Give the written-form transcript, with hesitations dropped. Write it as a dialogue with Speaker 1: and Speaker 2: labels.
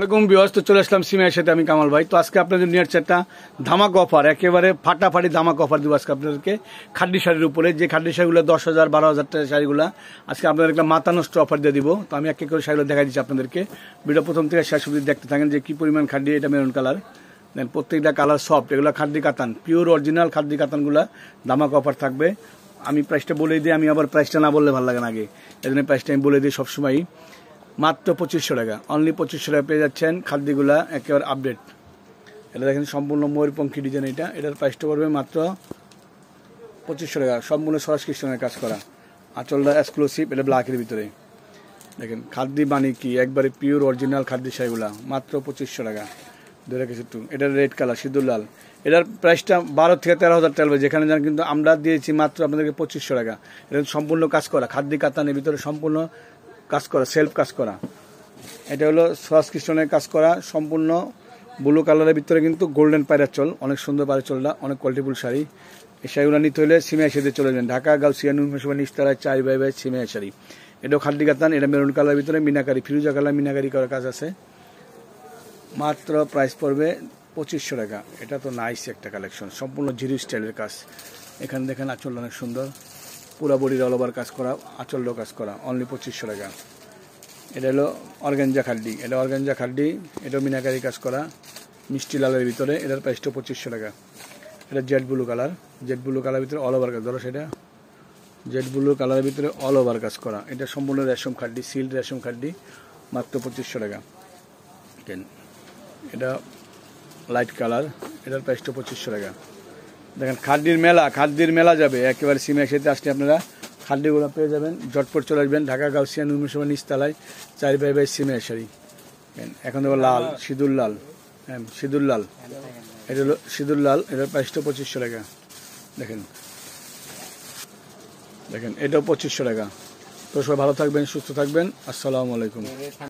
Speaker 1: আসসালামু আলাইকুম তো চলে আসলাম সিমের সাথে আমি কামাল ভাই। তো আজকে আপনাদের নিয়ে আসছে একটা ধামাকা অফার, একেবারে ফাটাফাটি ধামাকা অফার দিব আজকে আপনাদেরকে খাড্ডি শাড়ির উপরে। যে খাড্ডি শাড়িগুলো 10,000 12,000 টাকার শাড়িগুলো আজকে আপনাদের একটা মাথা নষ্ট অফার দিয়ে দিব। তো আমি এক এক করে শাড়িগুলো দেখা দিচ্ছি আপনাদেরকে। ভিডিও প্রথম থেকে শেষ অবধি দেখতে থাকেন যে কি পরিমাণ খাড্ডি। এটা মেরুন কালার, দেন প্রত্যেকটা কালার সফট, এগুলো খাড্ডি কাতান, পিওর অরিজিনাল খাড্ডি কাতানগুলো ধামাকা অফার থাকবে। আমি প্রাইসটা বলে দিই, আমি আবার প্রাইসটা না বললে ভালো লাগে না, আগে এই জন্য প্রাইসটা আমি বলে দিই সবসময়। মাত্র 2500 টাকা, অনলি 2500 টাকা পেয়ে যাচ্ছেন খাদ্যগুলা একেবারে আপডেট। এটা দেখেন সম্পূর্ণ ময়ূরপঙ্খী ডিজাইন, এটার প্রাইসটা পড়বে মাত্র 2500 টাকা। সম্পূর্ণ সরাস কৃষ্ণের কাজ করা, আঁচলটা এক্সক্লুসিভ, এটা ব্ল্যাকের ভিতরে। দেখেন খাদ্যি বানি কি একবারে পিওর অরিজিনাল খাদ্যি শাড়িগুলা মাত্র 2500 টাকা। ধরে রেখেছি একটু, এটার রেড কালার সিঁদুর লাল, এটার প্রাইসটা 12 থেকে 13,000 টাকা, যেখানে যান কিন্তু আমরা দিয়েছি মাত্র আপনাদেরকে 2500 টাকা। এটা সম্পূর্ণ কাজ করা খাদ্যি কাতানের ভিতরে, সম্পূর্ণ কাজ করা, সেলফ কাজ করা। এটা হলো সরাস কৃষ্ণের কাজ করা, সম্পূর্ণ ব্লু কালারের ভিতরে কিন্তু গোল্ডেন পায়রার চল, অনেক সুন্দর পায়রার চলটা, অনেক কোয়ালিটিফুল শাড়ি। এই শাড়িগুলো নিতে হলে সিমিয়া শাড়িতে চলে যাবেন, ঢাকা গাউসিয়া নুনসভা নিচতলায় 4/2 সিমিয়া শাড়ি। এটাও খাদ্যি কাতান, এটা মেরুন কালারের ভিতরে মিনাকারি, ফিরোজা কালার মিনাকারি করার কাজ আছে। মাত্র প্রাইস পড়বে 2500 টাকা। এটা তো নাইস একটা কালেকশন, সম্পূর্ণ জিরো স্টাইলের কাজ। এখানে দেখেন আঁচল অনেক সুন্দর, পুরা বডির অল ওভার কাজ করা, আঁচলটাও কাজ করা, অনলি 2500 টাকা। এটা হলো অর্গানজা খাড্ডি, এটা অর্গানজা খাড্ডি, এটাও মিনাকারি কাজ করা মিষ্টি লালের ভিতরে, এটার প্রাইসটা 2500 টাকা। এটা Z blue colour, Z blue কালারের ভিতরে অল ওভার কাজ, ধরো সেটা জেড ব্লু কালারের ভিতরে অল ওভার কাজ করা। এটা সম্পূর্ণ রেশম খাড্ডি, সিল্ক রেশম খাড্ডি, মাত্র 2500 টাকা। এটা লাইট কালার, এটার প্রাইসটা 2500 টাকা। দেখেন খাদ্যির মেলা যাবে একেবারে সিমিয়া সাথে আসলে আপনারা খাদ্যগুলো পেয়ে যাবেন। ঝটপট চলে আসবেন, ঢাকা গাউসিয়া নুনসভা নিচতলায় 4/2 সিমিয়া শাড়ি। এখন দেখো লাল, সিঁদুর লাল, হ্যাঁ সিঁদুর লাল, এটা হলো সিঁদুর লাল, এটার প্রাইসটা 2500 টাকা। দেখেন দেখেন এটাও 2500 টাকা। তো সবাই ভালো থাকবেন, সুস্থ থাকবেন, আসসালামু আলাইকুম।